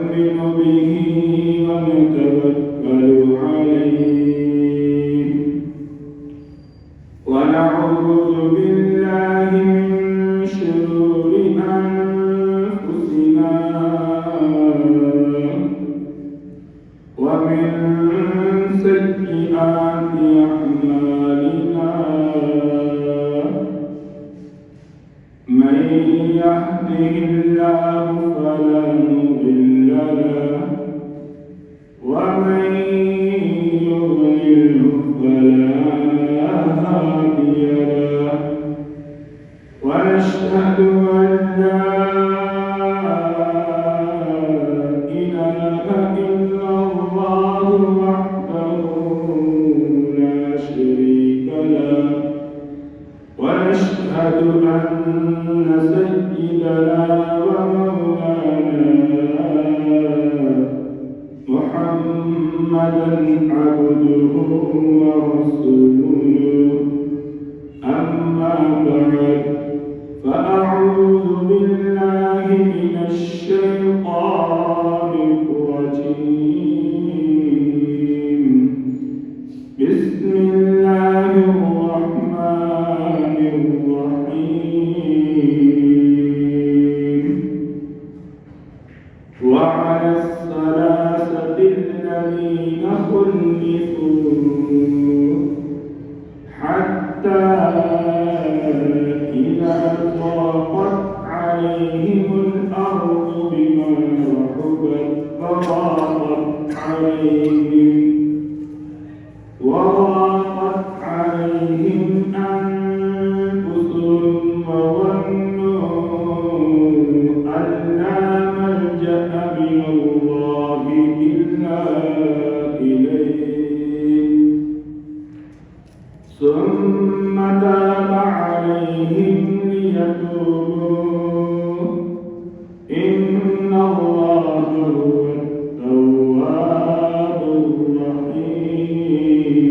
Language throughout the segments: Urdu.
ونؤمن به ونتوكل عليه ونعوذ بالله من شرور أنفسنا ومن سيئات أعمالنا من يهده الله فلا مضل له ومن يضلله فلا هادي له ونشهد أن لا إله إلا الله وحده لا شريك له ونشهد أن سيدنا ومولانا محمدا عبده ورسوله أما بعد فأعوذ بالله من الشيطان الرجيم بسم الله الرحمن الرحيم وعلى الثلاثة الذين خلفوا حتى إذا ضاقت عليهم الأرض بما رحبت وضاقت عليهم أنفسهم وظنوا أن لا ملجأ من الله إلا إليه ثم تاب عليهم ليتوبوا إن الله هو التواب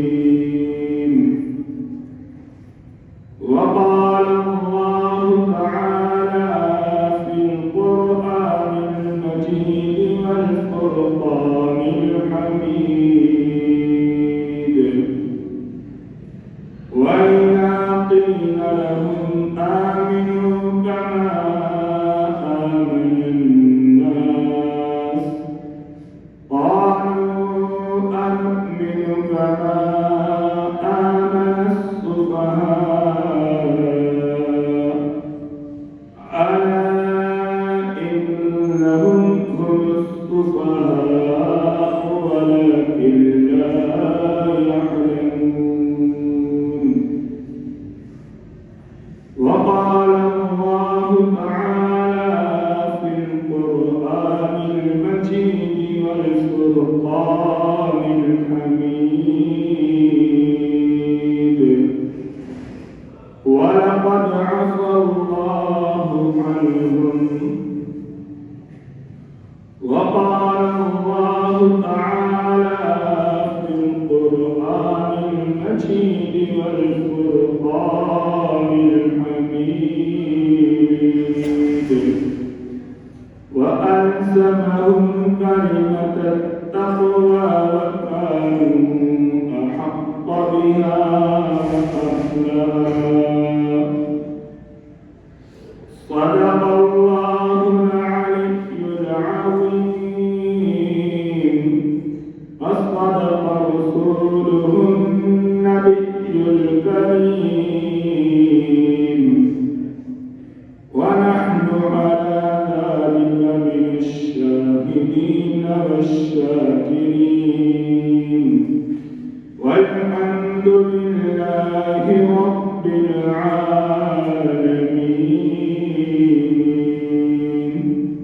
الرحيم وقال الله تعالى في القرآن المجيد والفرقان الحميد وإذا قيل لهم آمنوا كما آمن الناس قالوا أنؤمن كما آمن السفهاء ألا إنهم هم السفهاء ولكن لا يعلمون وقال الله تعالى في القرآن المجيد والفرقان الحميد ولقد عفى الله عنهم وقال الله تعالى في القرآن المجيد والفرقان الحميد وألزمهم كلمة التقوى وكانوا أحق بها وأهلها صدق الله العلي العظيم وصدق رسوله النبي الكريم ونحن على ذلك من الشاهدين والشاكرين والحمد لله رب العالمين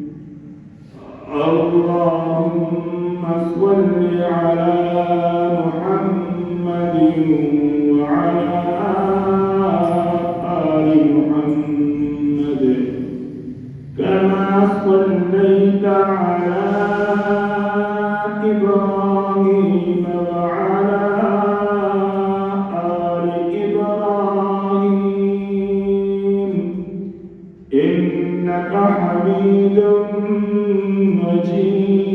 اللهم صل على محمد وعلى آل محمد كما صليت على إبراهيم وعلى آل إبراهيم إنك حميد مجيد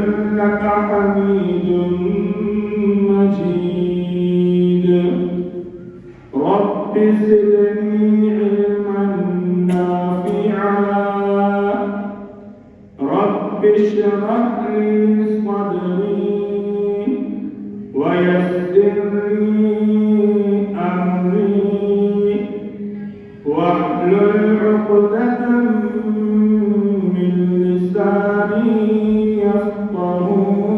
إنك حميد مجيد رب زدني علما نافعا رب اشرح لي صدري ويسر لي أمري واحلل عقدة من لساني يفقهوا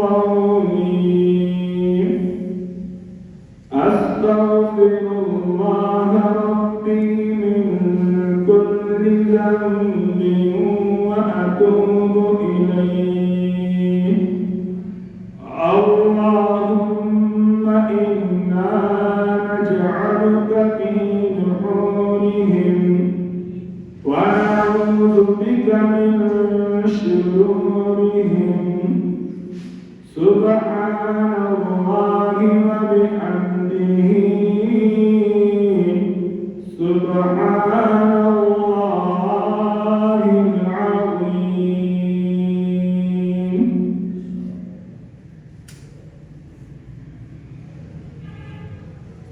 قولي أستغفر الله ربي من كل ذنب وأتوب إليه اللهم إنا نجعلك في نحورهم ونعوذ بك من شرورهم سبحان الله وبحمده سبحان الله العظيم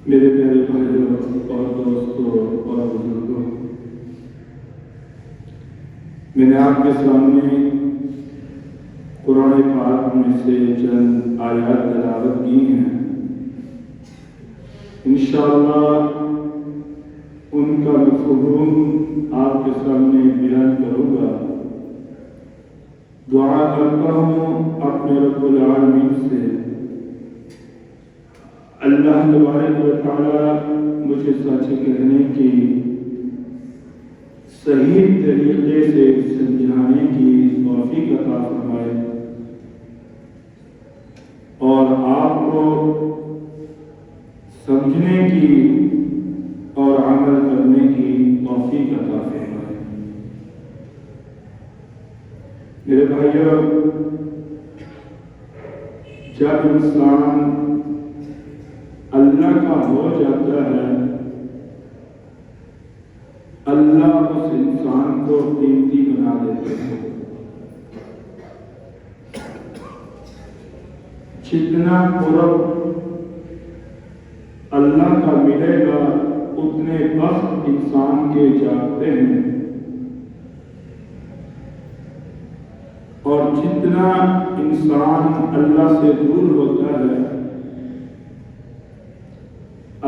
میرے پیارے بھائیوں اور دوستوں اور بزرگوں، میں نے آپ کے سامنے قرآن پاک میں سے چند آیات تلاوت کی ہیں۔ انشاءاللہ ان کا مفہوم آپ کے سامنے بیان کروں گا۔ دعا کرتا ہوں اپنے رب العالمین سے اللہ تبارک و تعالی مجھے سچ کہنے کی صحیح طریقے سے سمجھانے کی توفیق عطا فرمائے اور آپ کو سمجھنے کی اور عمل کرنے کی توفیق عطا فرمائے۔ میرے بھائیوں، جب انسان اللہ کا ہو جاتا ہے، اللہ اس انسان کو قیمتی بنا دیتے ہیں۔ جتنا قرب اللہ کا ملے گا اتنے بخت انسان کے جاگتے ہیں، اور جتنا انسان اللہ سے دور ہوتا ہے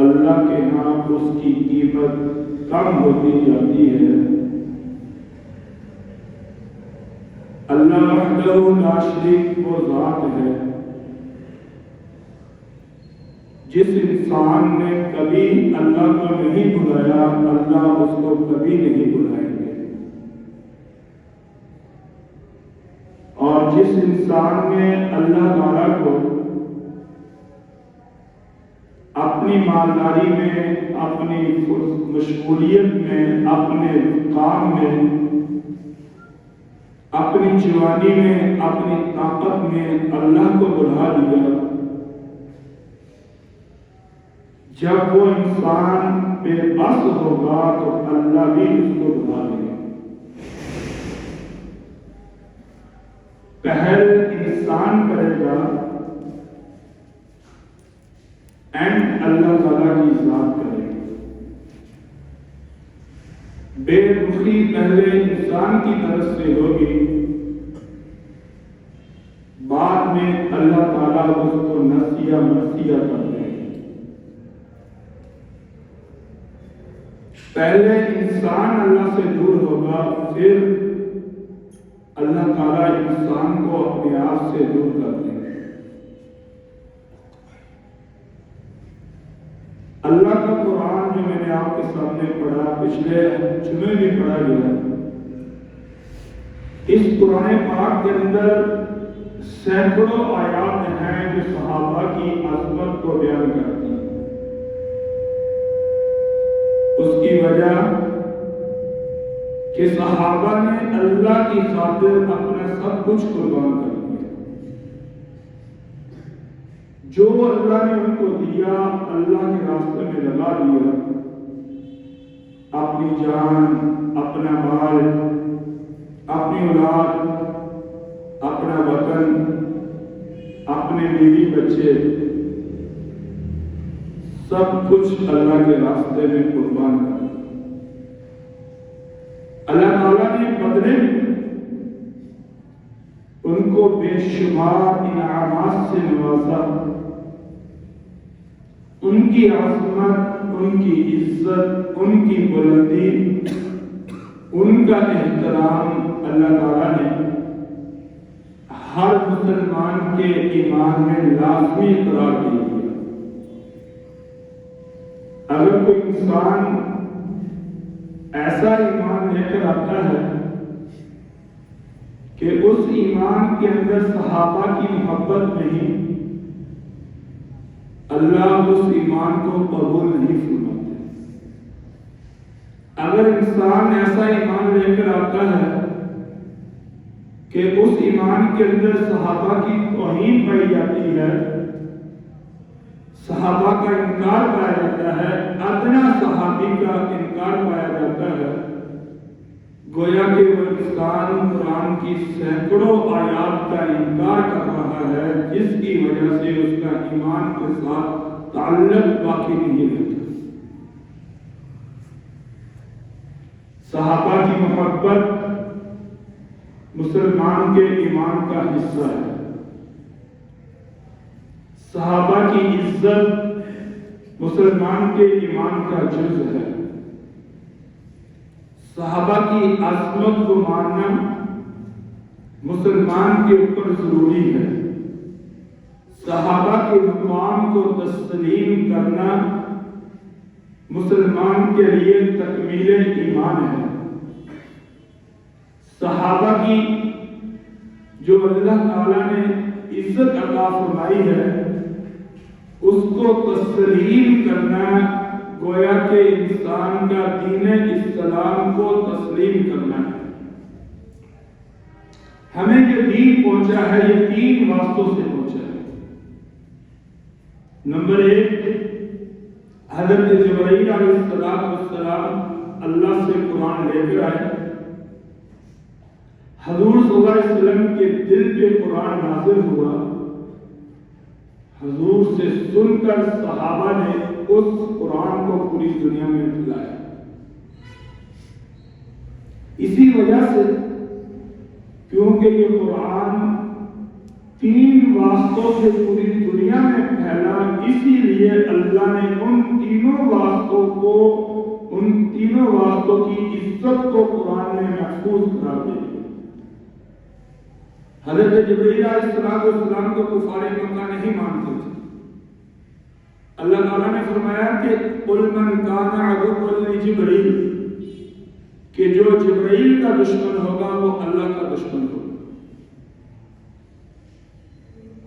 اللہ کے ہاں اس کی قیمت کم ہوتی جاتی ہے۔ اللہ وحدہ لا شریک وہ ذات ہے جس انسان نے کبھی اللہ کو نہیں بلایا اللہ اس کو کبھی نہیں بلائیں گے، اور جس انسان نے اللہ تعالیٰ کو اپنی مالداری میں، اپنی مشغولیت میں، اپنے کام میں، اپنی جوانی میں، اپنی طاقت میں اللہ کو بلا دیا، جب وہ انسان بے بس ہوگا تو اللہ بھی اس کو بلا دے گا۔ پہل انسان کرے گا، اینڈ اللہ تعالیٰ کی ذات کرے گا۔ بے رخی پہلے انسان کی طرف سے ہوگی، بعد میں اللہ تعالیٰ اس کو نسیہ مرثیہ کر دے گا۔ پہلے انسان اللہ سے دور ہوگا، پھر اللہ تعالیٰ انسان کو اپنے آپ سے دور کر دے گا۔ اللہ کا قرآن جو میں نے آپ کے سامنے پڑھا، پچھلے جمعے بھی پڑھا گیا، اس قرآن پاک کے اندر سینکڑوں آیات ہیں جو صحابہ کی عظمت کو بیان کرتی ہیں۔ اس کی وجہ کہ صحابہ نے اللہ کی خاطر اپنا سب کچھ قربان کر دیا۔ جو اللہ نے ان کو دیا اللہ کے راستے میں لگا دیا، اپنی جان، اپنا مال، اپنی اولاد، اپنا وطن، اپنے بیوی بچے سب کچھ اللہ کے راستے میں قربان کر دیا۔ اللہ تعالیٰ نے بدلے ان کو بے شمار انعامات سے نوازا، ان کی عظمت، ان کی عزت، ان کی بلندی، ان کا احترام اللہ تعالیٰ نے ہر مسلمان کے ایمان میں لازمی قرار دے دیا۔ اگر کوئی انسان ایسا ایمان لے کر آتا ہے کہ اس ایمان کے اندر صحابہ کی محبت نہیں، اللہ اس ایمان کو قبول نہیں فرماتے۔ اگر انسان ایسا ایمان لے کر آتا ہے کہ اس ایمان کے اندر صحابہ کی توہین پائی جاتی ہے، صحابہ کا انکار پایا جاتا ہے، ادنا صحابی کا انکار پایا جاتا ہے، گویا کہ وہ انسان قرآن کی سینکڑوں آیات کا انکار کر رہا ہے، جس کی وجہ سے اس کا ایمان کے ساتھ تعلق باقی نہیں رہتا۔ صحابہ کی محبت مسلمان کے ایمان کا حصہ ہے، صحابہ کی عزت مسلمان کے ایمان کا جز ہے، صحابہ کی عظمت کو ماننا مسلمان کے اوپر ضروری ہے، صحابہ کے مقام کو تسلیم کرنا مسلمان کے لیے تکمیل ایمان ہے۔ صحابہ کی جو اللہ تعالیٰ نے عزت عطا فرمائی ہے، اس کو تسلیم کرنا گویا کہ انسان کا دین اسلام کو تسلیم کرنا ہے۔ ہمیں جو دین پہنچا ہے یہ تین واسطوں سے پہنچا ہے۔ نمبر 1، حضرت جبرائیل علیہ السلام اللہ سے قرآن لے کر آئے، حضور صلی اللہ علیہ وسلم کے دل پہ قرآن نازل ہوا، حضور سے سن کر صحابہ نے اس قرآن کو پوری دنیا میں پھیلایا۔ اسی وجہ سے کیونکہ یہ قرآن تین واسطوں سے پوری دنیا میں پھیلا، اسی لیے اللہ نے ان تینوں واسطوں کی عزت کو قرآن میں محفوظ قرار دے دیا۔ حضرت جبرائیل علیہ السلام کو کفار مکہ نہیں مانتے تھے۔ اللہ تعالیٰ نے فرمایا کہ قُلْ مَنْ كَانَ عَدُوًّا لِجِبْرِيلَ، کہ جو جبرائیل کا دشمن ہوگا وہ اللہ کا دشمن ہوگا۔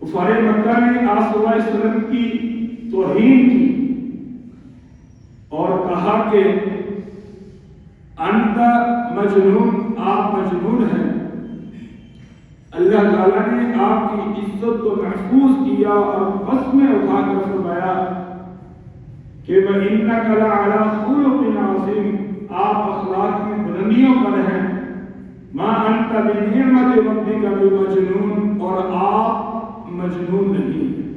کفار مکہ نے آپ صلی اللہ علیہ وسلم کی توہین کی اور کہا کہ انت مجنون، آپ مجنون ہیں۔ اللہ تعالیٰ نے آپ کی عزت کو محفوظ کیا اور قسم اٹھا کر فرمایا کہ وَإِنَّكَ لَعَلَىٰ خُلُقٍ عَظِيمٍ، آپ اخلاق کی بلندیوں پر ہیں، مَا أَنْتَ بِنِعْمَةِ رَبِّكَ بِمَجْنُونٍ، اور آپ مجنون نہیں ہیں۔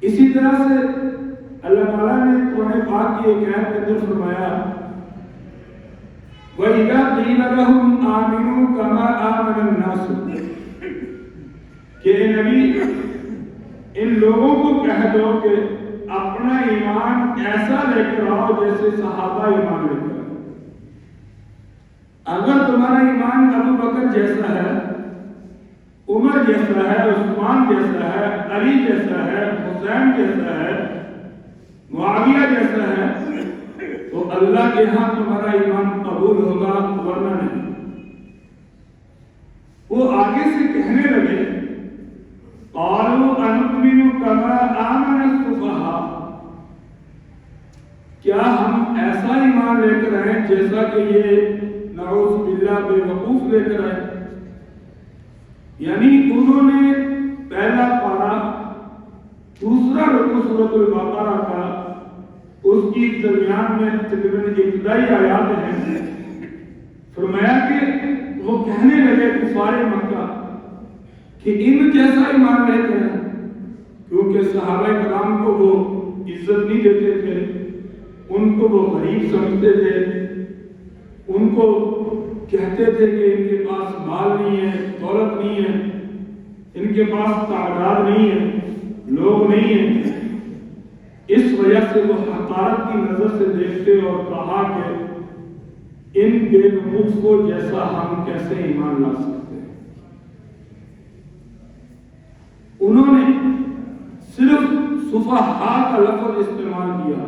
اسی طرح سے اللہ تعالیٰ نے قرآن پاک کی ایک آیت کے اندر فرمایا وَإِذَا قِيلَ لَهُمْ آمِنُوا كَمَا آمَنَ النَّاسُ، کہ نبی ان لوگوں کو کہہ دو کہ اپنا ایمان ایسا لے کر آؤ جیسے صحابہ ایمان لے کر آؤ۔ اگر تمہارا ایمان ابو بکر جیسا ہے، عمر جیسا ہے، عثمان جیسا ہے، علی جیسا ہے، حسین جیسا ہے، معاویہ جیسا ہے، تو اللہ کے ہاں تمہارا ایمان قبول ہوگا، ورنہ نہیں۔ وہ آگے سے کہنے لگے قالوا انؤمن كما آمن السفهاء، کیا ہم ایسا ایمان لے کر آئیں جیسا کہ یہ نعوذ باللہ بے وقوف لے کر آئے؟ یعنی انہوں نے پہلا پارہ، دوسرا رکوع سورۃ البقرہ کا، اس کی درمیان میں تقریباً ابتدائی آیات ہیں، فرمایا کہ وہ کہنے لگے کفار مکہ کہ ان جیسا ایمان لے کر آئے، کیونکہ صحابہ کرام کو وہ عزت نہیں دیتے تھے، ان کو وہ غریب سمجھتے تھے، ان کو کہتے تھے کہ ان کے پاس مال نہیں ہے، دولت نہیں ہے، ان کے پاس تعداد نہیں ہے، لوگ نہیں ہیں۔ اس وجہ سے وہ حقارت کی نظر سے دیکھتے اور کہا کہ ان بے وقوف کو جیسا ہم کیسے ایمان لا سکتے ہیں۔ انہوں نے صرف سفہاء کا لفظ استعمال کیا۔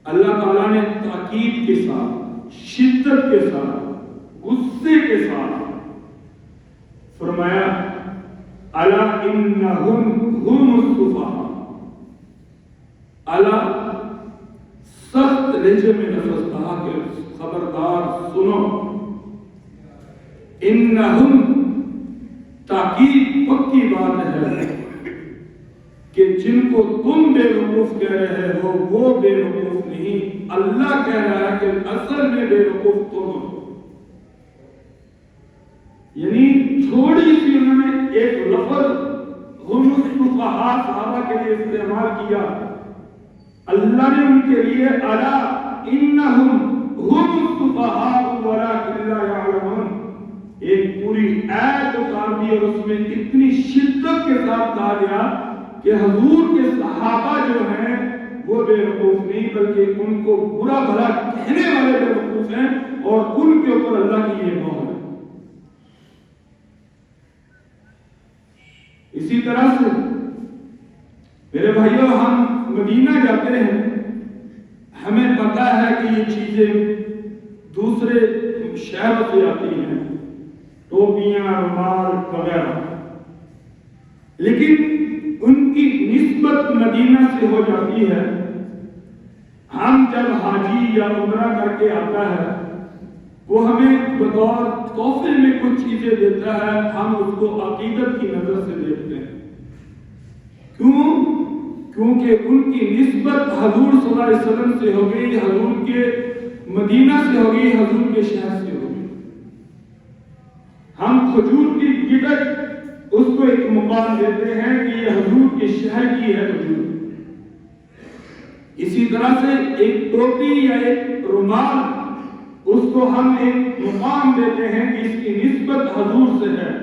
اللہ تعالیٰ نے تاکید کے ساتھ، شدت کے ساتھ، غصے کے ساتھ فرمایا الا انہم هم السفہاء۔ الا سخت لہجے میں لفظ کہا کہ خبردار سنو، انہم تاکید پکی بات ہے کہ جن کو تم بے وقوف کہہ رہے ہو وہ بے وقوف نہیں، اللہ کہہ رہا ہے کہ اصل میں بے وقوف تم ہو۔ یعنی تھوڑی سی انہوں نے ایک لفظ ہم السفہاء صحابہ کے لیے استعمال کیا، اللہ نے ان کے لیے الا انہم هم السفہاء ولکن لا یعلمون ایک پوری آیت اتار دی، اور اس میں اتنی شدت کے ساتھ کہا گیا کہ حضور کے صحابہ جو ہیں وہ بے وقوف نہیں، بلکہ ان کو برا بھلا کہنے والے بے وقوف ہیں، اور ان کے اوپر اللہ کی یہ مہر ہے۔ اسی طرح سے میرے بھائیوں، ہم مدینہ جاتے ہیں، ہمیں پتا ہے کہ یہ چیزیں دوسرے شہروں سے آتی ہیں، ٹوپیاں، رومال وغیرہ، لیکن ان کی نسبت مدینہ سے ہو جاتی ہے۔ ہم جب حاجی یا عمرہ کر کے آتا ہے، وہ ہمیں بطور تحفے میں کچھ چیزیں دیتا ہے، ہم اس کو عقیدت کی نظر سے دیکھتے ہیں۔ کیوں؟ کیونکہ ان کی نسبت حضور صلی اللہ علیہ وسلم سے ہو گئی، حضور کے مدینہ سے ہو گئی، حضور کے شہر سے ہو گئی۔ ہم کھجور کی گٹک اس کو ایک مقام دیتے ہیں کہ یہ حضور کے شہر کی ہے کھجور۔ اسی طرح سے ایک ٹوپی یا ایک رومال، اس کو ہم ایک مقام دیتے ہیں کہ اس کی نسبت حضور سے ہے۔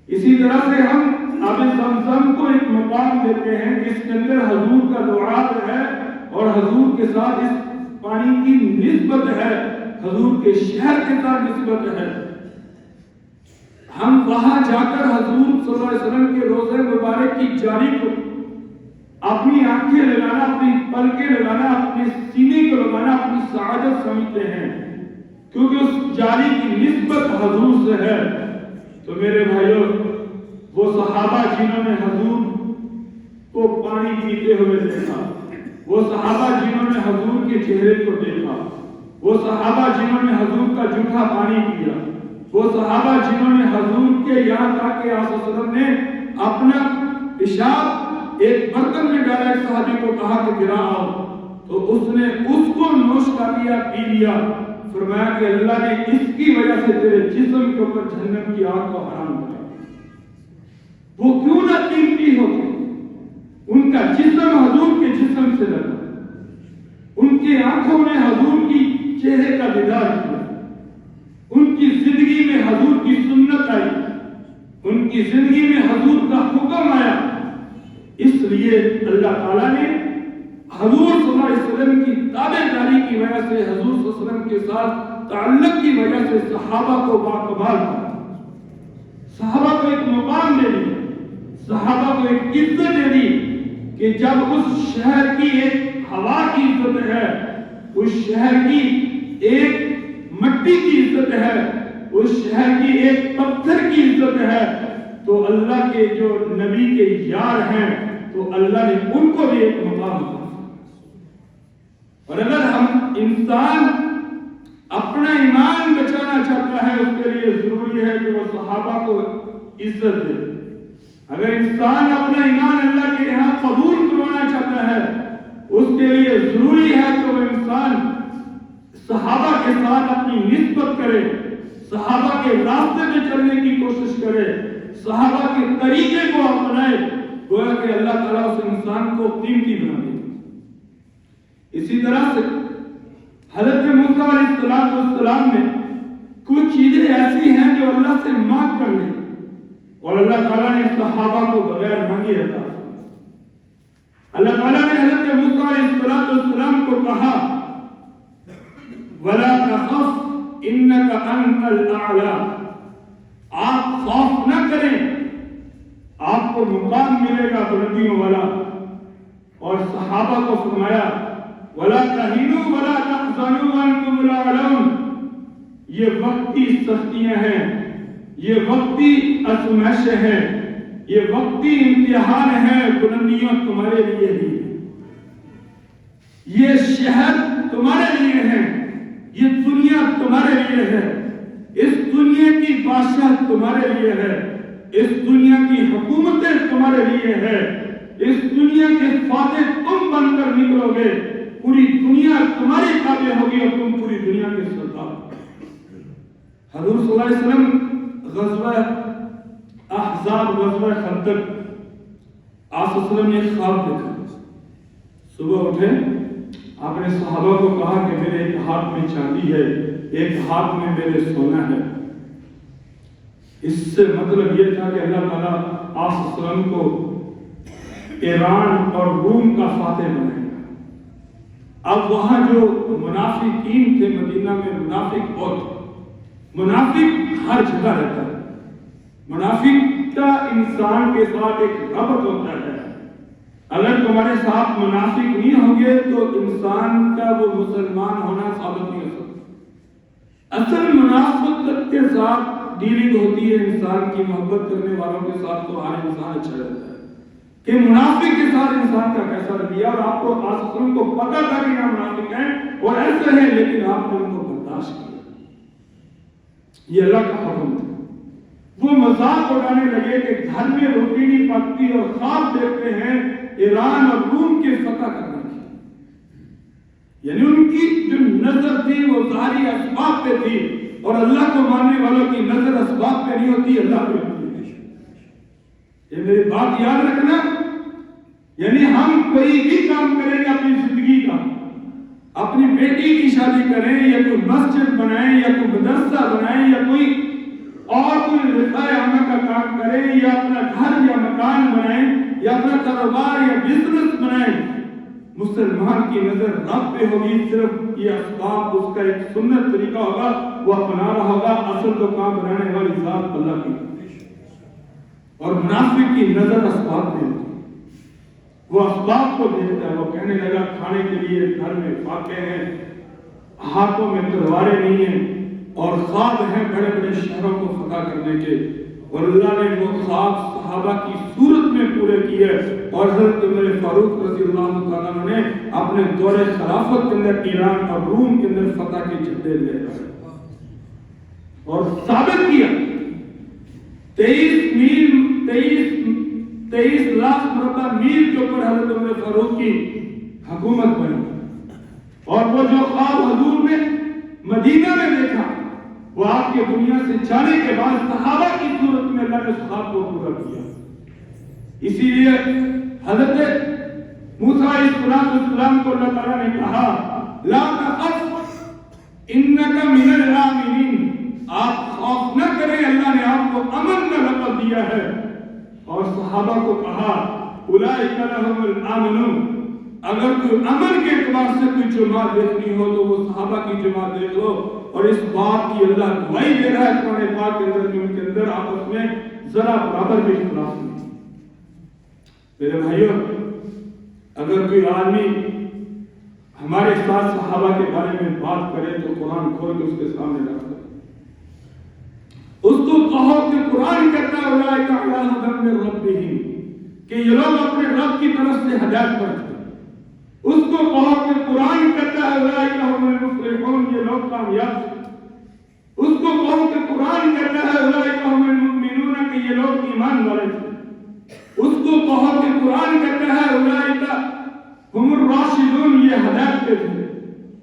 اسی طرح سے ہم آب زمزم کو ایک مقام دیتے ہیں کہ اس کے اندر حضور کا دعا ہے، اور حضور کے ساتھ اس پانی کی نسبت ہے، حضور کے شہر کے ساتھ نسبت ہے۔ ہم وہاں جا کر حضور صلی اللہ علیہ وسلم کے روضہ مبارک کی جاری کو اپنی آنکھیں لگانا، اپنی پلکیں لگانا، اپنے سینے کو لگانا اپنی سعادت سمجھتے ہیں، کیونکہ اس جاری کی نسبت حضور سے ہے۔ تو میرے بھائیوں، وہ صحابہ جنہوں نے حضور کو پانی پیتے ہوئے دیکھا، وہ صحابہ جنہوں نے حضور کے چہرے کو دیکھا، وہ صحابہ جنہوں نے حضور کا جھوٹا پانی پیا، وہ صحابہ جنہوں نے حضور کے یہاں تک کہ آپ صلی اللہ علیہ وسلم نے اپنا پیشاب ایک برتن میں ڈالا، ایک صحابی کو کہا کہ گرا آؤ، تو اس نے اس کو نوش کر لیا، پی لیا، فرمایا کہ اللہ نے اس کی وجہ سے تیرے جسم کے اوپر جہنم کی آگ کو حرام کیا۔ وہ کیوں نہ قیمتی ہوتے؟ ان کا جسم حضور کے جسم سے لگا، ان کی آنکھوں نے حضور کی چہرے کا دیدار کیا، ان کی زندگی میں حضور کی سنت آئی، ان کی زندگی میں حضور کا حکم آیا۔ اس لیے اللہ تعالیٰ نے حضور صلی اللہ علیہ وسلم کی تابع داری کی وجہ سے، حضور صلی اللہ علیہ وسلم کے ساتھ تعلق کی وجہ سے صحابہ کو باکمال کیا، صحابہ کو ایک مقام دے دی، صحابہ کو ایک عزت دے دی کہ جب اس شہر کی ایک ہوا کی عزت ہے، اس شہر کی ایک مٹی کی عزت ہے، اس شہر کی ایک پتھر کی عزت ہے، تو اللہ کے جو نبی کے یار ہیں تو اللہ نے ان کو بھی ایک مقام دیا۔ اور اگر ہم انسان اپنا ایمان بچانا چاہتا ہے، اس کے لیے ضروری ہے کہ وہ صحابہ کو عزت دے۔ اگر انسان اپنا ایمان اللہ کے یہاں قبول کروانا چاہتا ہے، اس کے لیے ضروری ہے کہ وہ انسان صحابہ کے ساتھ اپنی نسبت کرے، صحابہ کے راستے میں چلنے کی کوشش کرے، صحابہ کے طریقے کو اپنائے، گویا کہ اللہ تعالیٰ اس انسان کو قیمتی بنا دے گا۔ اسی طرح سے حضرت موسیٰ علیہ السلام نے کچھ چیزیں ایسی ہیں جو اللہ سے مانگ کر لیں، اور اللہ تعالیٰ نے صحابہ کو بغیر مانگے عطا فرمایا۔ اللہ تعالیٰ نے حضرت موسیٰ علیہ السلام کو کہا وَلَا تَخَفْ إِنَّكَ أَنْتَ الْأَعْلَى، آپ خوف نہ کریں، آپ کو مقام ملے گا بلندیوں والا۔ اور صحابہ کو فرمایا وَلَا تَهِنُوا وَلَا تَحْزَنُوا وَأَنْتُمُ الْأَعْلَوْنَ، یہ وقتی سختیاں ہیں، یہ وقتی آزمائشیں ہیں، یہ وقتی امتحان ہے، بلندیوں تمہارے لیے ہی، یہ شہر تمہارے لیے ہے، یہ دنیا تمہارے لیے ہے، اس دنیا کی بادشاہ تمہارے لیے ہے، اس دنیا کی حکومتیں تمہارے لیے ہے، اس دنیا کے فاتح تم بن کر نکلو گے، پوری دنیا تمہاری تابع ہوگی اور تم پوری دنیا کے سردار۔ حضور صلی اللہ علیہ وسلم غزوہ احزاب، غزوہ خندق، آپ صلی اللہ علیہ وسلم نے ایک خواب دیکھا۔ صبح اٹھے، آپ نے صحابہ کو کہا کہ میرے ایک ہاتھ میں چاندی ہے، ایک ہاتھ میں میرے سونا ہے۔ اس سے مطلب یہ تھا کہ اللہ تعالیٰ آپ صلی اللہ علیہ وسلم کو ایران اور روم کا فاتح بنائے گا۔ اب وہاں جو منافقین تھے مدینہ میں، منافق بہت، منافق ہر جگہ رہتا ہے۔ منافق کا انسان کے ساتھ ایک ربط ہوتا ہے، اگر تمہارے ساتھ منافق نہیں ہوں گے تو انسان کا وہ مسلمان ہونا ثابت نہیں ہو سکتا۔ اصل منافقت کے ساتھ ڈیلنگ ہوتی ہے انسان کی، محبت کرنے والوں کے ساتھ تو ہر انسان اچھا رہتا ہے، کہ منافق کے ساتھ انسان کا کیسا رویہ، اور آپ کو آسمان کو پتا تھا کہ یہ منافق ہیں اور ایسے ہیں، لیکن آپ نے ان کو برداشت کیا۔ یہ اللہ کا حکم تھا۔ وہ مذاق اڑانے لگے کہ گھر میں روٹی نہیں پکتی اور خواب دیکھتے ہیں ایران اور روم کے فتح کرنے کی، یعنی ان کی جو نظر تھی وہ ظاہری اسباب پہ تھی، اور اللہ کو ماننے والوں کی نظر اسباب پہ نہیں ہوتی، اللہ پہ ہوتی ہے۔ یہ میری بات یاد رکھنا، یعنی ہم کوئی بھی کام کریں گے اپنی زندگی کا، اپنی بیٹی کی شادی کریں یا کوئی مسجد بنائیں یا کوئی مدرسہ بنائیں یا کوئی اور کوئی رفاع عامہ کا کام کریں یا اپنا گھر یا مکان بنائیں یا اپنا کاروبار یا بزنس بنائیں، مسلمان کی نظر رب پہ ہوگی، صرف یہ اسباب اس کا ایک سنت طریقہ ہوگا، وہ اپنا رہا ہوگا، اصل تو کام بنانے والی ذات اللہ کی۔ اور منافق کی نظر اسباب پہ ہوتی، وہ اسباب کو دیکھتا ہے، وہ کہنے لگا کھانے کے لیے گھر میں فاقے ہیں، ہاتھوں میں تلواریں نہیں ہیں، اور خواب ہیں بڑے بڑے شہروں کو فتح کرنے کے، اور اللہ نے وہ خواب صحابہ کی صورت میں پورے کیے، اور حضرت عمر فاروق رضی اللہ تعالیٰ عنہ نے اپنے دور خلافت کے اندر ایران اور روم کے اندر فتح کے جھنڈے لے گئے اور ثابت کیا 23 لاکھ مربع میل کے اوپر حضرت عمر فاروق کی حکومت بنی، اور وہ جو خواب حضور نے مدینہ میں دیکھا وہ آپ کے دنیا سے جانے کے بعد صحابہ کی صورت میں اللہ نے اس خواب کو پورا کیا۔ اسی لیے حضرت موسیٰ علیہ السلام کو اللہ تعالیٰ نے کہا لا تخف انک من الآمنین، آپ خوف نہ کریں، اللہ نے آپ کو امن کا لقب دیا ہے۔ اور صحابہ کو کہا اولئک لهم الامن، اگر کوئی امن کے اعتبار سے کوئی جماعت دیکھنی ہو تو وہ صحابہ کی جماعت دیکھ لو، اور اس بات کی اللہ گواہی دے رہا ہے قرآن پاک کے اندر کہ ان کے اندر آپس میں ذرا برابر بھی اختلاف نہیں۔ میرے بھائیوں، اگر کوئی آدمی ہمارے ساتھ صحابہ کے بارے میں بات کرے تو قرآن کھول کے اس کے سامنے رکھ دو، اس کو کہو کہ قرآن کہتا ہے اولئک علی ھدی من ربہم، کہ یہ لوگ اپنے رب کی طرف سے ہدایت پر تھے۔ اس کو کہو کہ قرآن کہتا ہے اولئک ھم المفلحون، یہ لوگ کامیاب تھے۔ اس کو کہو کہ قرآن کہتا ہے اولئک ھم المؤمنون، کہ یہ لوگ ایمان والے تھے۔ اس کو کہو کہ قرآن کہتا ہے اولئک ھم الراشدون، یہ ہدایت پہ تھے۔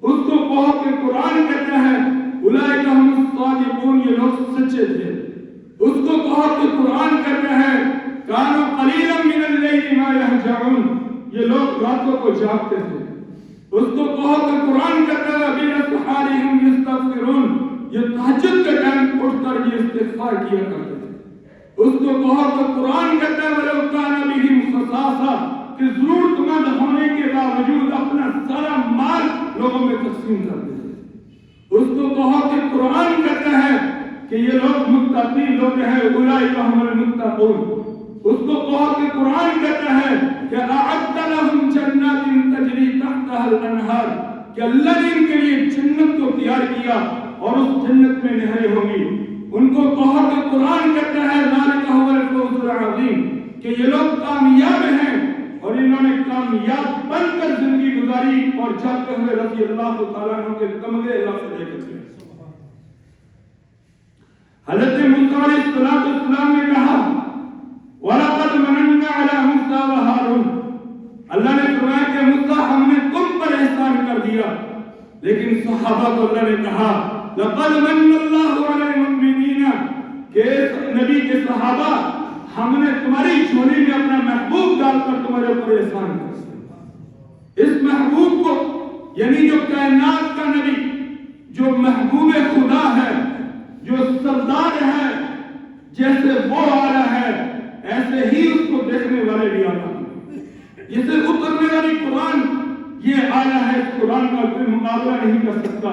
اس کو کہو کہ قرآن کہتا ہے اولئک ھم الصادقون، یہ کہتے ہیں کانوا قلیلا من اللیل ما یہجعون، یہ لوگ راتوں کو جاگتے تھے۔ اس کو کہو کہ قرآن کہتا ہے بالاسحار هم یستغفرون، یہ تہجد کے ٹائم اٹھ کر یہ استغفار کیا کرتے تھے۔ اس کو کہو کہ قرآن کہتا ہے ولو کان بہم خصاصہ، کہ ضرورت مند ہونے کے باوجود اپنا سارا مال لوگوں میں تقسیم کرتے تھے۔ اس کو کہو کہ قرآن کہتا ہے کہ یہ لوگ متقی لوگ ہیں، اولئک هم المتقون۔ اس کو کہو کہ قرآن کہتا ہے کہ اعد لهم جنات تجری تحتها الانہار، کہ اللہ نے ان کے لیے جنت کو تیار کیا اور اس جنت میں نہریں ہوں گی۔ ان کو کہو کہ قرآن کہتا ہے ذالک هو الفوز العظیم، کہ یہ لوگ کامیاب ہیں اور انہوں نے کامیاب بن کر زندگی گزاری اور جاتے ہوئے رضی اللہ تعالیٰ عنہ کے تمغے اللہ سے لے کر گئے۔ حضرت موسیٰ علیہ السلام نے کہا وَلَقَدْ مَنَنَّا عَلَى مُوسَىٰ وَهَارُونَ، اللہ نے فرمایا کہ موسیٰ ہم نے تم پر احسان کر دیا، لیکن صحابہ کو اللہ نے کہا لَقَدْ مَنَّ اللَّهُ عَلَى الْمُؤْمِنِينَ، کہ نبی کے صحابہ ہم نے تمہاری جھولی میں اپنا محبوب ڈال کر تمہارے اوپر احسان کر۔ اس محبوب کو یعنی جو کائنات کا نبی، جو محبوب خدا ہے، جو سردار ہے، جیسے وہ آلہ ہے ایسے ہی اس کو دیکھنے والے بھی آلہ ہیں۔ جیسے اترنے والی قرآن یہ آلہ ہے، اس قرآن کا کوئی مقابلہ نہیں کر سکتا۔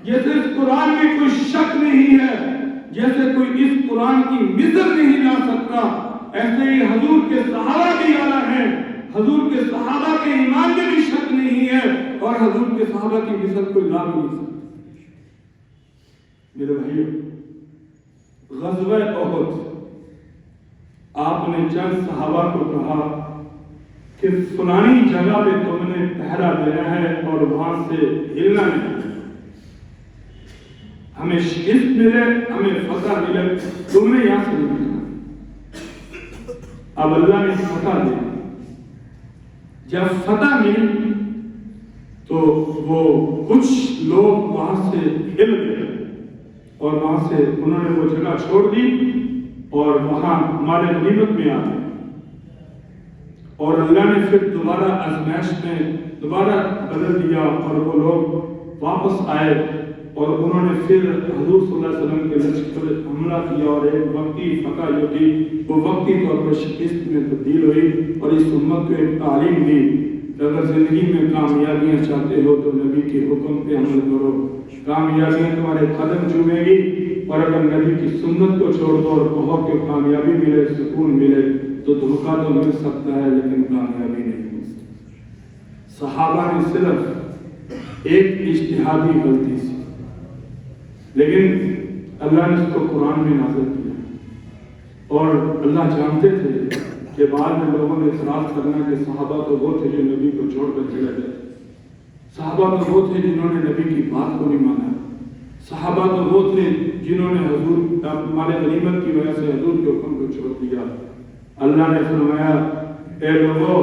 جیسے اس قرآن میں کوئی شک نہیں ہے، جیسے کوئی اس قرآن کی مثل نہیں لا سکتا، ایسے ہی حضور کے صحابہ بھی آلہ ہیں۔ حضور کے صحابہ کے ایمان میں بھی شک نہیں ہے اور حضور کے صحابہ کی مثل کوئی لا بھی نہیں سکتا۔ میرے بھائیو، غزوہ احد آپ نے چند صحابہ کو کہا کہ فلانی جگہ پہ تم نے پہرا دینا ہے اور وہاں سے ہلنا نہیں، ہمیں شکست ملے ہمیں فتح ملے، تم نے یہاں سے نہیں ملنا۔ اب اللہ نے فتح دی، جب فتح ملی تو وہ کچھ لوگ وہاں سے ہل گئے اور وہاں سے انہوں نے وہ جگہ چھوڑ دی اور وہاں ہمارے غنیمت میں آ گئے، اور اللہ نے پھر دوبارہ آزمائش میں دوبارہ بدل دیا اور وہ لوگ واپس آئے اور انہوں نے پھر حضور صلی اللہ علیہ وسلم کے لشکر پر حملہ کیا اور ایک وقتی فتح جو تھی وہ وقتی طور پر شکست میں تبدیل ہوئی اور اس امت کو ایک تعلیم دی کہ اگر زندگی میں کامیابیاں چاہتے ہو تو نبی کے حکم پہ عمل کرو، کامیابیاں تمہارے قدم چومے گی، اور اگر نبی کی سنت کو چھوڑ دو اور کہو کہ کامیابی ملے سکون ملے تو دھوکہ تو مل سکتا ہے لیکن کامیابی نہیں مل سکتی۔ صحابہ نے صرف ایک اجتہادی غلطی سی، لیکن اللہ نے اس کو قرآن میں نازل کیا اور اللہ جانتے تھے کہ بعد میں لوگوں نے اعتراض کرنا کہ صحابہ تو وہ تھے جو نبی کو چھوڑ کر چلے گئے، صحابہ تو وہ تھے جنہوں نے نبی کی بات کو نہیں مانا، صحابہ تو وہ تھے جنہوں نے حضور ہمارے غنیمت کی وجہ سے حضور کے حکم کو چھوڑ دیا۔ اللہ نے فرمایا اے لوگو،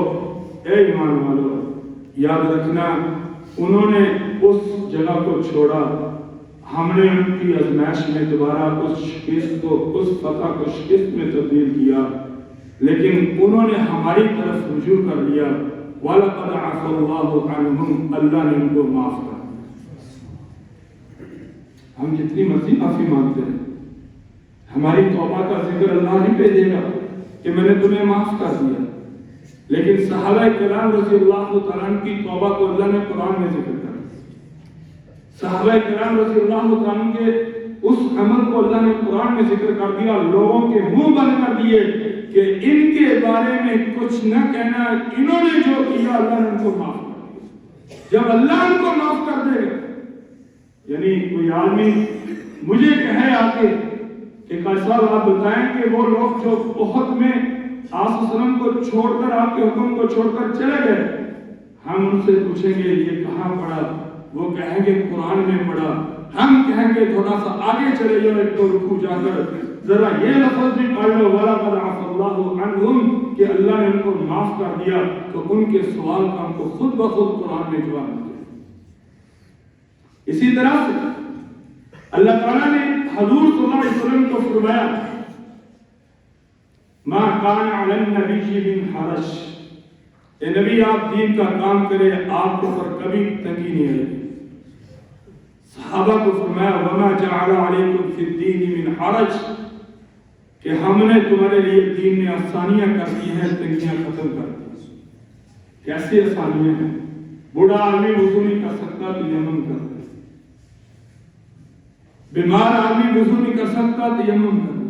اے ایمان والو، یاد رکھنا انہوں نے اس جگہ کو چھوڑا، ہم نے ان کی آزمائش میں دوبارہ اس شکست کو، اس فتح کو شکست میں تبدیل کیا، لیکن انہوں نے ہماری طرف رجوع کر لیا۔ وَلَقَدْ عَفَا اللَّهُ عَنْهُمْ، اللہ نے ان کو معاف کر دیا۔ ہم جتنی مرضی معافی مانگتے ہیں، ہماری توبہ کا ذکر اللہ ہی پہ دے گا کہ میں نے تمہیں معاف کر دیا، لیکن صحابہ کرام رضی اللہ تعالیٰ عنہ کی توبہ کو اللہ نے قرآن میں ذکر کر دیا، صحابہ کرام رضی اللہ تعالیٰ عنہ کے اس عمل کو اللہ نے قرآن میں ذکر کر دیا، لوگوں کے منہ بند کر دیے کہ ان کے بارے میں کچھ نہ کہنا، انہوں نے جو کیا اللہ نے ان کو معاف کر دیا۔ جب اللہ ان کو معاف کر دے گا، یعنی کوئی آدمی مجھے کہے آ کے کہ کیسا آپ بتائیں کہ وہ لوگ جو احد میں آپ صلی اللہ علیہ وسلم کو چھوڑ کر، آپ کے حکم کو چھوڑ کر چلے گئے، ہم ان سے پوچھیں گے یہ کہاں پڑھا، وہ کہیں گے قرآن میں پڑھا، ہم کہیں گے تھوڑا سا آگے چلے جاؤ ایک دو رکوع جا کر ذرا یہ لفظ بھی پڑھ لو وَلَقَدْ عَفَا اللَّهُ عَنْهُمْ، کہ اللہ نے ان کو معاف کر دیا، تو ان کے سوال کا ہم کو خود بخود قرآن میں جواب مل گیا۔ اسی طرح سے اللہ تعالیٰ نے حضور صلی اللہ علیہ وسلم کو فرمایا ما کان علی النبی من حرج، اے نبی آپ دین کا کام کرے، آپ کو پر کبھی تنگی نہیں آئے۔ صحابہ کو فرمایا وما جعل علیکم فی الدین من حرج، کہ ہم نے تمہارے لیے دین میں آسانیاں کر دی ہیں، تنگیاں ختم کر دی۔ کیسی آسانیاں ہیں؟ بوڑھا آدمی وضو نہیں کر سکتا تیمم کر دے، بیمار آدمی وضو نہیں کر سکتا تیمم کر دے،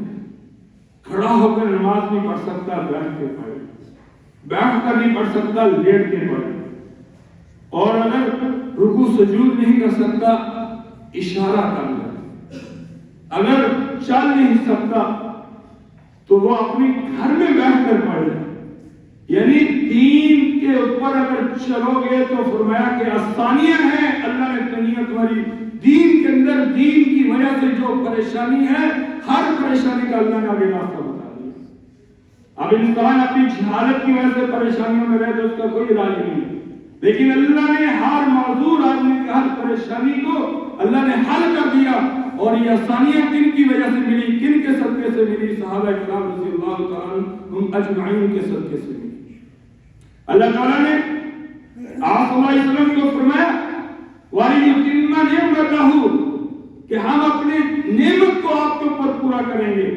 کھڑا ہو کر نماز نہیں پڑھ سکتا بیٹھ کے پڑھے، بیٹھ کر نہیں پڑھ سکتا لیٹ کے پڑھے، اور اگر رکوع سجود نہیں کر سکتا اشارہ کر لے، اگر چل نہیں سکتا تو وہ اپنے گھر میں بیٹھ کر پڑھ لے۔ یعنی دین کے اوپر اگر چلو گے تو فرمایا کہ آسانیاں ہیں، اللہ نے تنگیاں تمہاری دین کے اندر، دین کی وجہ سے جو پریشانی ہے، ہر پریشانی کا اللہ نے آگے راستہ بتا دیا۔ اب انسان اپنی جہالت کی وجہ سے پریشانیوں میں رہے تو اس کا کوئی علاج نہیں، لیکن اللہ نے ہر معذور آدمی کی ہر پریشانی کو اللہ نے حل کر دیا۔ اور یہ آسانیاں کن کی وجہ سے ملی، کن کے صدقے سے ملی؟ صحابہ کرام رضی اللہ تعالیٰ عنہم اجمعین کے صدقے سے ملی۔ اللہ تعالیٰ نے آپ صلی اللہ علیہ وسلم کو فرمایا وَلِيُتِمَّ نِعْمَتَهُ، کہ ہم اپنے نعمت کو آپ کے اوپر پورا کریں گے،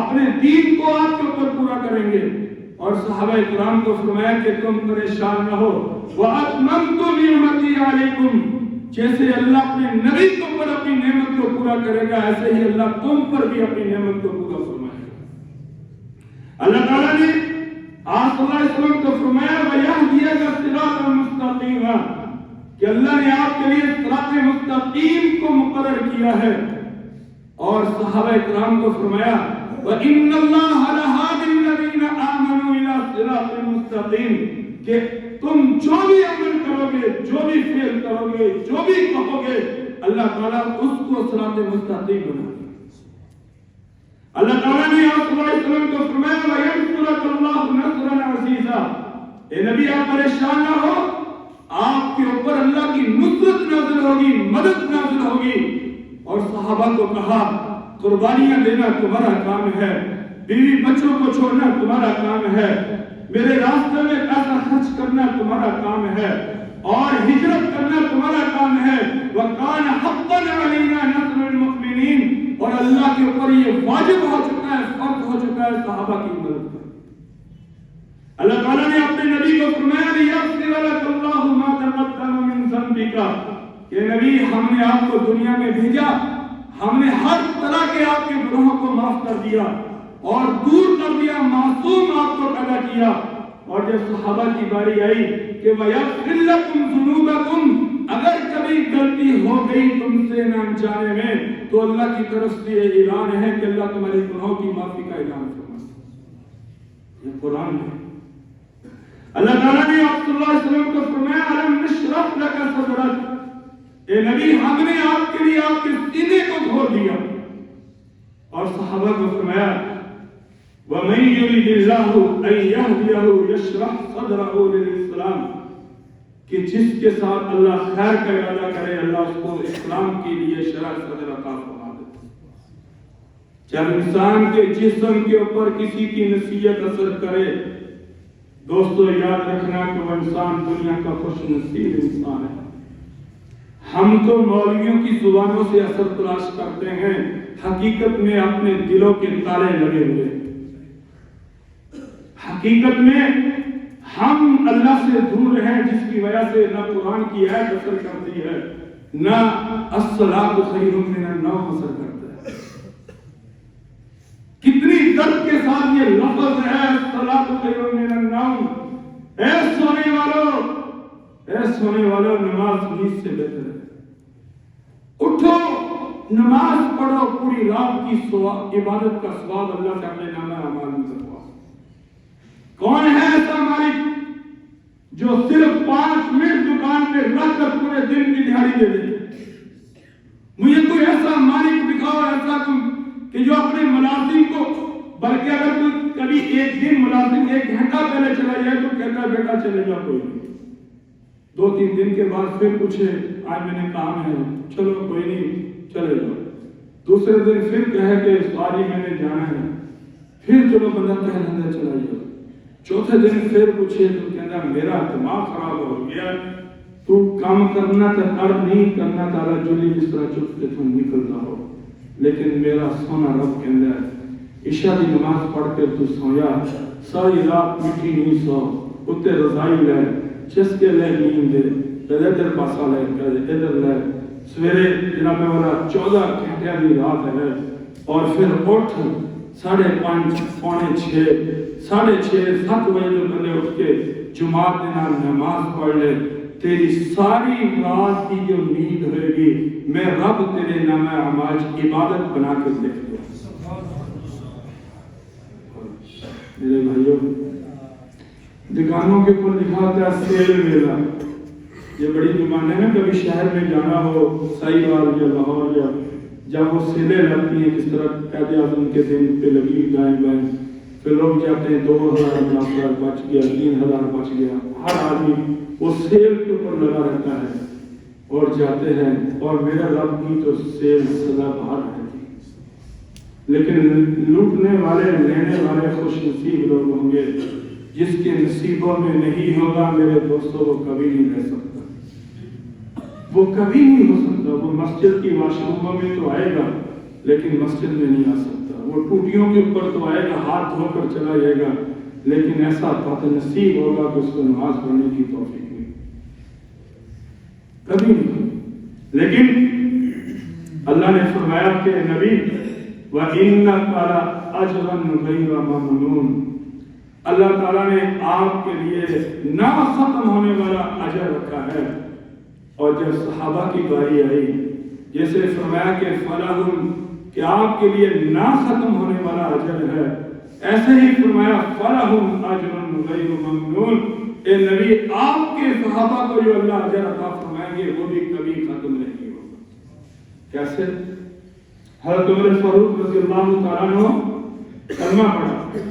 اپنے دین کو آپ کے اوپر پورا کریں گے۔ اور صحابہ کرام کو فرمایا کہ تم پریشان نہ ہو، وَأَتْمَمْتُ نِعْمَتِي عَلَيْكُمْ، جیسے اللہ اپنے نبی کے اوپر اپنی نعمت کو پورا کرے گا، ایسے ہی اللہ تم پر بھی اپنی نعمت کو پورا فرمائے گا۔ اللہ تعالیٰ نے آپ صلی اللہ علیہ وسلم کو فرمایا وَيَهْدِيَكَ صِرَاطًا مُسْتَقِيمًا، کہ اللہ نے آپ کے لیے صراط مستقیم کو مقرر کیا ہے۔ اور صحابہ کرام کو فرمایا وَإِنَّ اللَّهَ لَهَادِ الَّذِينَ آمَنُوا إِلَىٰ صِرَاطٍ مُسْتَقِيمٍ، کہ تم جو بھی عمل کرو گے، جو بھی فعل کرو گے، جو بھی کہو گے، اللہ تعالیٰ اس کو صراط مستقیم بنا دے۔ اللہ تعالیٰ نے آپ صلی اللہ علیہ وسلم کو فرمایا وَيَنْصُرَكَ اللَّهُ نَصْرًا عَزِيزًا، اے نبی آپ پریشان نہ ہو، آپ کے اوپر اللہ کی نصرت نازل ہوگی، مدد نازل ہوگی۔ اور صحابہ کو کہا قربانیاں دینا تمہارا کام ہے، بیوی بچوں کو چھوڑنا تمہارا کام ہے، میرے راستے میں پیسہ خرچ کرنا تمہارا کام ہے، اور ہجرت کرنا تمہارا کام ہے۔ وَقَانَ حَقًّا عَلَيْنَا نَصْرُ الْمُؤْمِنِينَ، اور اللہ کے اوپر یہ واجب ہو چکا ہے، فرض ہو چکا ہے صحابہ کی مدد کرنا۔ اللہ تعالیٰ نے اپنے نبی کو فرمایا لِيَغْفِرَ لَكَ اللَّهُ مَا تَقَدَّمَ مِن ذَنبِكَ، کہ نبی ہم نے آپ کو دنیا میں بھیجا، ہم نے ہر طرح کے آپ کے گناہوں کو معاف کر دیا اور دور کر دیا، معصوم آپ کو پیدا کیا۔ اور جب صحابہ کی باری آئی کہ وَيَغْفِرْ لَكُمْ ذُنُوبَكُمْ، اگر کبھی غلطی ہو گئی تم سے نہ انجانے میں، تو اللہ کی طرف سے یہ اعلان ہے کہ اللہ تمہارے گناہوں کی معافی کا اعلان فرماتا ہے۔ یہ قرآن ہے۔ اللہ تعالیٰ نے آپ صلی اللہ علیہ وسلم کو فرمایا أَلَمْ نَشْرَحْ لَكَ صَدْرَكَ، اے نبی ہم نے آپ کے لیے آپ کے سینے کو کھول دیا۔ اور صحابہ کو فرمایا وَمَن يُرِدِ اللَّهُ أَن يَهْدِيَهُ يَشْرَحْ صَدْرَهُ لِلْإِسْلَامِ، کہ جس کے ساتھ اللہ خیر کا ارادہ کرے اللہ اس کو اسلام کے لیے شرح صدر عطا فرما دیتا ہے۔ جب انسان کے جسم کے اوپر کسی کی نصیحت اثر کرے، دوستو یاد رکھنا کہ وہ انسان دنیا کا خوش نصیب انسان ہے۔ ہم تو مولویوں کی زبانوں سے اثر تلاش کرتے ہیں، حقیقت میں اپنے دلوں کے تالے لگے ہوئے۔ حقیقت میں ہم اللہ سے دور ہیں، جس کی وجہ سے نہ قرآن کی آیت اثر کرتی ہے، نہ الصلاۃ خیر من النوم اثر کرتا ہے۔ کتنی درد کے ساتھ یہ لفظ ہے الصلاۃ خیر من النوم، اے سونے والوں، اے سونے والوں، نماز نیند سے بہتر ہے۔ اٹھو نماز پڑھو، پوری رات کی عبادت کا ثواب اللہ سے اپنے نامہ اعمال میں کروا۔ کون ہے ایسا مالک جو صرف 5 منٹ دکان پہ رکھ کر پورے دن کی دہاڑی دے دے؟ مجھے کوئی ایسا مالک دکھاؤ، ایسا کہ جو اپنے ملازم کو، بلکہ اگر کوئی کبھی ایک دن ملازم 1 گھنٹہ پہلے چلا جائے تو کہتا ہے بیٹا چلے جا، کوئی نہیں، 2-3 دن کے بعد پھر پوچھے آج میں نے کام ہے، چلو کوئی نہیں چلے جاؤ، دوسرے دن پھر کہے کہ آج میں نے جانا ہے، پھر چلو بندہ کہہ لینا چلائیے، چوتھے دن پھر پوچھے تو کہنا میرا دماغ خراب ہو گیا، تو کام کرنا تو کر نہیں کرنا تارا جلی جس طرح چپ کے تو نکلتا ہو، لیکن میرا سونا رب کہنا ہے عشاء کی نماز پڑھ کے تو سویا، ساری رات مٹھی نہیں سو، اتنے رضائی لے چسکے لے نیند دے، پہلے ادھر پاسا لے پہلے ادھر لے، سویرے جناب والا 14 گھنٹے کی رات ہے، اور پھر اٹھ 5:30 پونے 6 6:30 7 بجے تو بندے اٹھ کے جماعت دینا نماز پڑھ لے، تیری ساری رات کی جو نیند ہوئے گی میں رب تیرے نام اعمال عبادت بنا کے دیکھ دوں۔ میرے بھائیوں، دکانوں کے اوپر لکھا ہوتا ہے سیل میلہ، یہ بڑی دکان ہے نا، کبھی شہر میں جانا ہو سائیوال یا لاہور، یا جب وہ سیلیں لگتی ہیں کس طرح قائد اعظم کے دن پہ لگی دائیں بائیں، پھر لوگ جاتے ہیں 2000 بچ گیا 3000 بچ گیا، ہر آدمی وہ سیل کے اوپر لگا رہتا ہے اور جاتے ہیں، اور میرا رب کی تو سیل سدا باہر رہتی، لیکن لوٹنے والے لینے والے خوش نصیب لوگ ہوں گے، جس کے نصیبوں میں نہیں ہوگا میرے دوستوں وہ کبھی نہیں رہ سکتا، وہ کبھی نہیں ہو سکتا، وہ مسجد کی واش روموں میں تو آئے گا لیکن مسجد میں نہیں آ سکتا، وہ ٹوٹیوں کے اوپر تو آئے گا، ہاتھ دھو کر چلا جائے گا، لیکن ایسا بد نصیب ہوگا کہ اس کو نماز پڑھنے کی توفیق نہیں، کبھی نہیں۔ لیکن اللہ نے فرمایا کہ نبی وَإِنَّكَ لَأَجْرًا غَيْرَ مَمْنُونٍ، اللہ تعالیٰ نے آپ کے لیے نہ ختم ہونے والا اجر رکھا ہے۔ اور جب صحابہ کی باری آئی، جیسے فرمایا کہ فلاح کہ آپ کے لیے نہ ختم ہونے والا اجر ہے، ایسے ہی فرمایا فلاح اجر غیر ممنون، اے نبی آپ کے صحابہ کو جو اللہ اجر عطا فرمائیں گے وہ بھی کبھی ختم نہیں ہوگا۔ کیسے؟ حضرت عمر فاروق رضی اللہ تعالیٰ عنہ کلمہ پڑھا،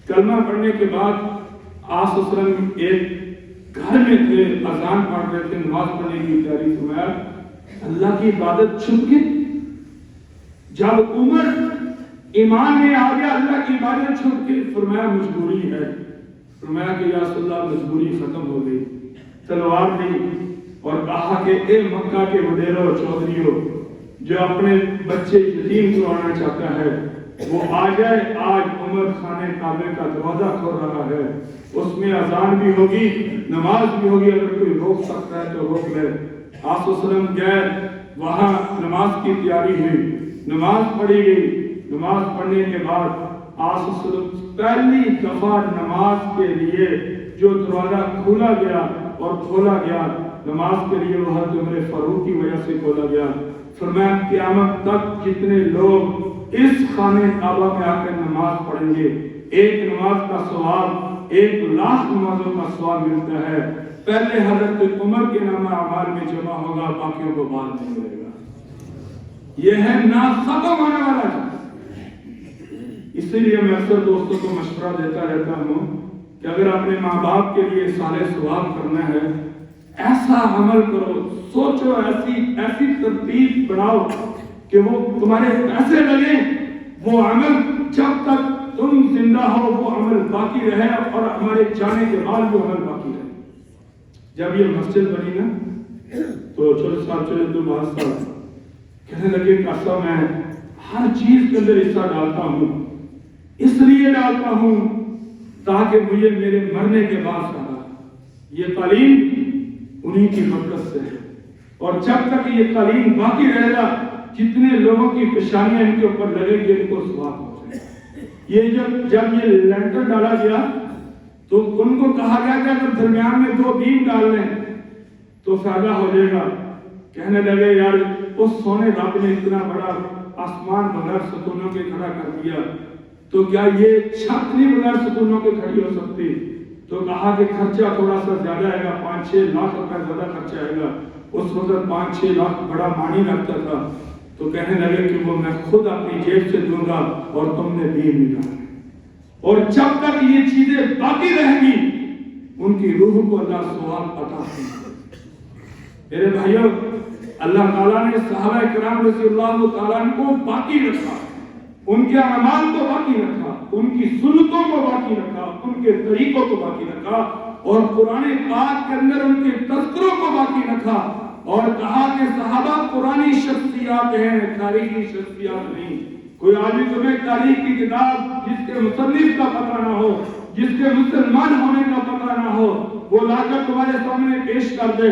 کلمہ پڑھنے کے بعد آپ صلی اللہ علیہ وسلم ایک گھر میں تھے، اذان پڑھ رہے تھے، نماز پڑھنے کی تیاری، فرمایا اللہ کی عبادت چھپ کے، جب عمر ایمان میں آ گیا اللہ کی عبادت چھپ کے، فرمایا مجبوری ہے، فرمایا کہ یا رسول اللہ مجبوری ختم ہو گئی، تلوار دی اور کہا کہ اے مکہ کے وڈیروں چودھریوں، جو اپنے بچے یتیم کروانا چاہتا ہے وہ آ جائے، آج عمر خانے کعبے کا دروازہ کھول رہا ہے، اس میں اذان بھی ہوگی نماز بھی ہوگی، اگر کوئی روک سکتا ہے تو روک لے۔ آپ صلی اللہ علیہ وسلم گئے، وہاں نماز کی تیاری ہوئی، نماز پڑھی گئی، نماز پڑھنے کے بعد آپ صلی اللہ علیہ وسلم پہلی دفعہ نماز کے لیے جو دروازہ کھولا گیا اور کھولا گیا نماز کے لیے، وہ حضرت عمر فاروق کی وجہ سے کھولا گیا، فرمایا قیامت تک جتنے لوگ اس خانے کعبہ میں آ کر نماز پڑھیں گے، ایک نماز کا ثواب 1,00,000 نمازوں کا ثواب ملتا ہے، پہلے حضرت عمر کے نام اعمال میں جمع ہوگا، باقیوں کو بعد میں ملے گا۔ یہ ہے نا ختم ہونے والا چیز۔ اسی لیے میں اکثر دوستوں کو مشورہ دیتا رہتا ہوں کہ اگر اپنے ماں باپ کے لیے صالح ثواب کرنا ہے، ایسا عمل کرو، سوچو، ایسی ترتیب بناؤ کہ وہ تمہارے پیسے لگیں، وہ عمل جب تک تم زندہ ہو وہ عمل باقی رہے، اور ہمارے جانے کے بعد وہ عمل باقی رہے۔ جب یہ مسجد بنی نا تو چھوٹے صاحب چلے تو بہت صاحب کہنے لگے کہ میں ہر چیز کے اندر حصہ ڈالتا ہوں، اس لیے ڈالتا ہوں تاکہ مجھے میرے مرنے کے بعد کہا یہ تعلیم انہی کی برکت سے ہے، اور جب تک یہ تعلیم باقی رہے گا جتنے لوگوں کی پیشانیاں ان کے اوپر لگے گی ان کو ثواب پہنچے گا۔ یہ جب یہ لینٹر ڈالا گیا تو ان کو کہا گیا کہ اگر درمیان میں 2 بیم ڈال لیں تو فائدہ ہو جائے گا۔ کہنے لگے یار اس سونے رب نے اتنا بڑا آسمان بغیر ستونوں کے کھڑا کر دیا، تو کیا یہ چھت نہیں بغیر ستونوں کے کھڑی ہو سکتی؟ تو کہا کہ خرچہ تھوڑا سا زیادہ آئے گا، 5-6 لاکھ روپے زیادہ خرچہ آئے گا۔ اس وقت 5-6 لاکھ بڑا معنی رکھتا تھا۔ تو کہنے لگے کہ وہ میں خود اپنی جیب سے دوں گا اور تم نے بھی ڈالنا، اور جب تک یہ چیزیں باقی رہیں گی ان کی روح کو اللہ ثواب عطا کرے۔ میرے بھائیوں، اللہ تعالیٰ نے صحابہ کرام رضی اللہ تعالیٰ کو باقی رکھا، ان کے اعمال کو باقی رکھا، ان کی سنتوں کو باقی رکھا، ان کے طریقوں کو باقی رکھا، اور قرآن پاک کے اندر ان کے تذکروں کو باقی رکھا، اور کہا کہ صحابہ قرآنی شخصیات ہیں، تاریخی شخصیات نہیں۔ کوئی آدمی تمہیں تاریخ کی کتاب جس کے مصنف کا پتہ نہ ہو، جس کے مسلمان ہونے کا پتہ نہ ہو، وہ لا کر تمہارے سامنے پیش کر دے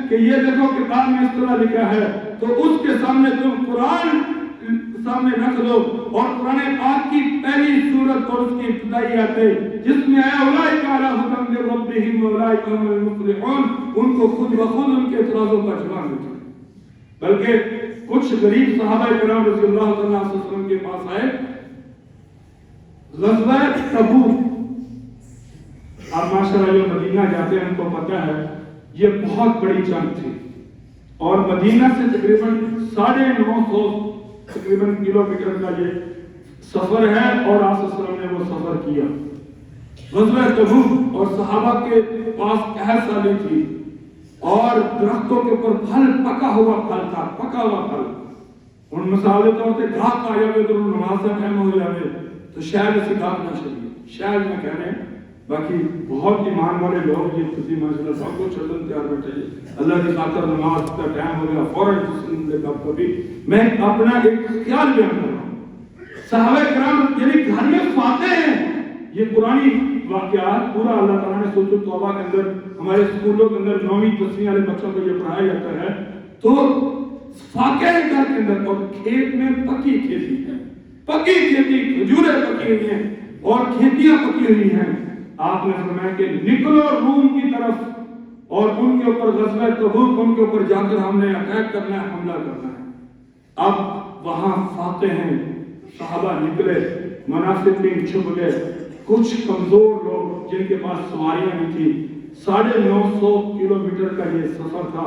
کہ یہ دیکھو کتاب میں اس طرح لکھا ہے، تو اس کے سامنے تم قرآن سامنے رکھ دو، اور قرآن پاک کی پہلی سورت اور اس کی ابتدائی آیتیں جس میں ہے اولئک علی ھدی من ربہم واولئک هم المفلحون، ان کو خود بخود ان کے اعتراضوں کا جواب ملتا ہے۔ بلکہ کچھ غریب صحابہ کرام رضی اللہ تعالیٰ عنہ وسلم کے پاس آئے، غزوہ تبوک، آپ ماشاءاللہ جو مدینہ جاتے ہیں ان کو پتہ ہے یہ بہت بڑی جنگ تھی، اور مدینہ سے تقریباً 950 تقریباً کلومیٹر کا یہ سفر ہے، اور آپ صلی اللہ علیہ وسلم نے وہ سفر کیا غزوہ تبوک، اور صحابہ کے پاس قحط سالی تھی، اور درختوں کے اوپر پھل پکا ہوا پھل تھا، پکا ہوا پھل، ان مسالے طور سے گھاس آیا ہوئے تو نماز کا ٹائم ہو جائے تو شاید اسے گھاس نہ چاہیے، شاید نہ کہنے، باقی بہت ایمان والے لوگ یہ خود ماشاءاللہ سب کو چلن تیار بیٹھے، اللہ کی خاطر نماز کا ٹائم ہو گیا فوراً جسم لے کر کبھی میں اپنا ایک خیال بیان کر رہا ہوں، صحابہ کرام یعنی گھر میں فاتح ہیں، یہ قرآنی واقعات پورا اللہ تعالیٰ نے سورۃ التوبہ کے اندر ہمارے اسکولوں کے اندر 9ویں 10ویں والے بچوں کو یہ پڑھایا جاتا ہے، تو فاقہ ہے گھر کے اندر، اور کھیت میں پکی کھیتی ہے، پکی کھیتی، کھجوریں پکی ہوئی ہیں اور کھیتیاں پکی ہوئی ہیں۔ آپ نے فرمایا کہ نکلو روم کی طرف، اور ان کے اوپر غزوہ تبوک، ان کے اوپر جا کر ہم نے اٹیک کرنا ہے، حملہ کرنا ہے۔ اب وہاں فاتح ہیں، صحابہ نکلے، منافقین چھپ گئے، کچھ کمزور لوگ جن کے پاس سواریاں نہیں تھی، 950 کلومیٹر کا یہ سفر تھا،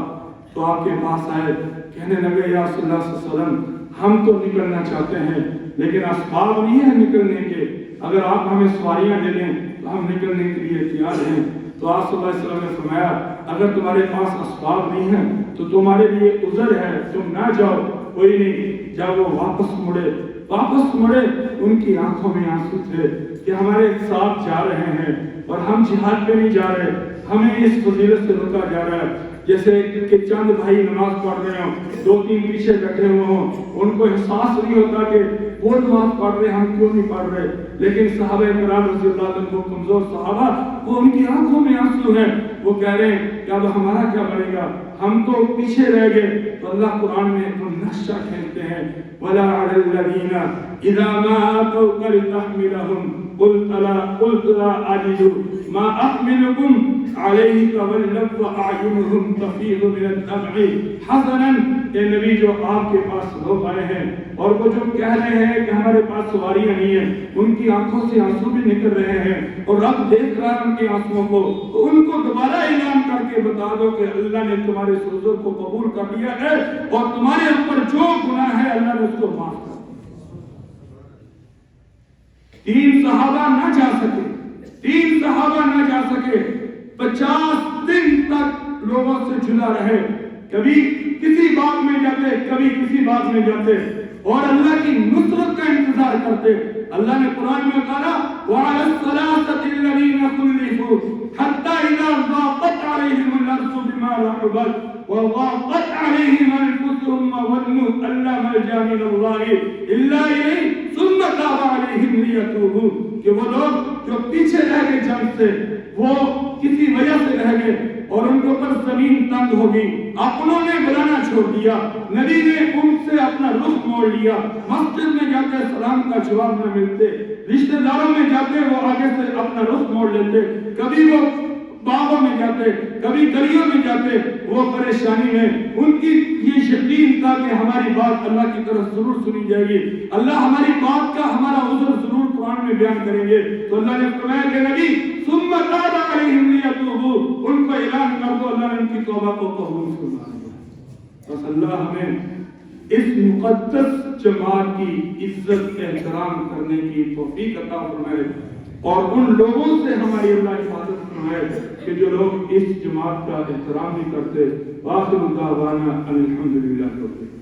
تو آپ کے پاس آئے، کہنے لگے یا رسول اللہ صلی اللہ علیہ وسلم ہم تو نکلنا چاہتے ہیں لیکن اسباب نہیں ہے نکلنے کے، اگر آپ ہمیں سواریاں دے دیں تو ہم نکلنے کے لیے تیار ہیں۔ تو آپ صلی اللہ علیہ وسلم نے فرمایا اگر تمہارے پاس اسباب نہیں ہیں تو تمہارے لیے عذر ہے، تم نہ جاؤ، کوئی نہیں۔ جب وہ واپس مڑے ان کی آنکھوں میں آنسو تھے کہ ہمارے ساتھ جا رہے ہیں اور ہم جہاد پہ نہیں جا رہے، ہمیں اس فضیلت سے روکا جا رہا ہے، جیسے کہ چند بھائی نماز پڑھ رہے ہوں، 2-3 پیچھے بیٹھے ہوئے ہوں، ان کو احساس نہیں ہوتا کہ وہ نماز پڑھ رہے ہم کیوں نہیں پڑھ رہے، لیکن صحابہ کرام رضی اللہ عنہ کمزور صحابہ، وہ ان کی آنکھوں میں آنسو ہیں، وہ کہہ رہے ہیں کہ اب ہمارا کیا بنے گا، ہم تو پیچھے رہ گئے۔ تو اللہ قرآن میں ایک نقشہ کھینچتے ہیں، وَلَا عَلَى الَّذِينَ إِذَا مَا أَتَوْكَ لِتَحْمِلَهُمْ قُلْتَ لَا أَجِدُ مَا أَحْمِلُكُمْ عَلَيْهِ تَوَلَّوْا وَأَعْيُنُهُمْ تَفِيضُ مِنَ الدَّمْعِ حَزَنًا، اے نبی جو آپ کے پاس لوگ آئے ہیں اور وہ جو کہہ رہے ہیں کہ ہمارے پاس سواریاں نہیں ہیں، ان کی آنکھوں سے آنسو بھی نکل رہے ہیں اور رب دیکھ رہا ہے ان کے آنسوؤں کو، تو ان کو دوبارہ اعلان کر کے بتا دو کہ اللہ نے تمہارے اس عذر کو قبول کر لیا ہے اور تمہارے اوپر جو گناہ ہے اللہ نے اس کو معاف کر دیا۔ 3 صحابہ نہ جا سکے، 50 دن تک لوگوں سے جدا رہے، کبھی کسی بات میں جاتے، کبھی کسی بات میں جاتے، اور اللہ کی نصرت کا انتظار کرتے۔ اللہ نے قرآن میں کہا وَعَلَى الثَّلَاثَةِ الَّذِينَ خُلِّفُوا حَتَّى إِذَا ضَاقَتْ عَلَيْهِمُ الْأَرْضُ بِمَا رَحُبَتْ وَضَاقَتْ عَلَيْهِمْ أَنفُسُهُمْ وَظَنُّوا أَن لَّا مَلْجَأَ مِنَ اللَّهِ إِلَّا إِلَيْهِ ثُمَّ تَابَ عَلَيْهِمْ لِيَتُوبُوا، کہ وہ لوگ جو پیچھے رہ گئے جنگ سے، وہ کسی وجہ سے رہ گئے اور ان کے اوپر زمین تنگ ہو گئی، اپنوں نے بلانا چھوڑ دیا، نبی نے ان سے اپنا رخ موڑ لیا، مسجد میں جاتے سلام کا جواب نہ ملتے، رشتہ داروں میں جاتے وہ آگے سے اپنا رخ موڑ لیتے، کبھی وہ باغوں میں جاتے، کبھی گلیوں میں جاتے، وہ پریشانی میں، ان کی یہ یقین تھا کہ ہماری بات اللہ کی طرف ضرور سنی جائے گی، اللہ ہماری بات کا ہمارا عذر ضرور قرآن میں بیان کریں گے۔ تو اللہ نے فرمایا کہ نبی ثم تاب علیہم لیتوبوا، ان کو اعلان کر دو اللہ نے ان کی توبہ کو قبول فرما لیا۔ بس اللہ ہمیں اس مقدس جماعت کی عزت احترام کرنے کی توفیق عطا فرمائے، اور ان لوگوں سے ہماری اللہ حفاظت فرمائے کہ جو لوگ اس جماعت کا احترام نہیں کرتے۔ وآخر دعوانا ان الحمدللہ رب العالمین۔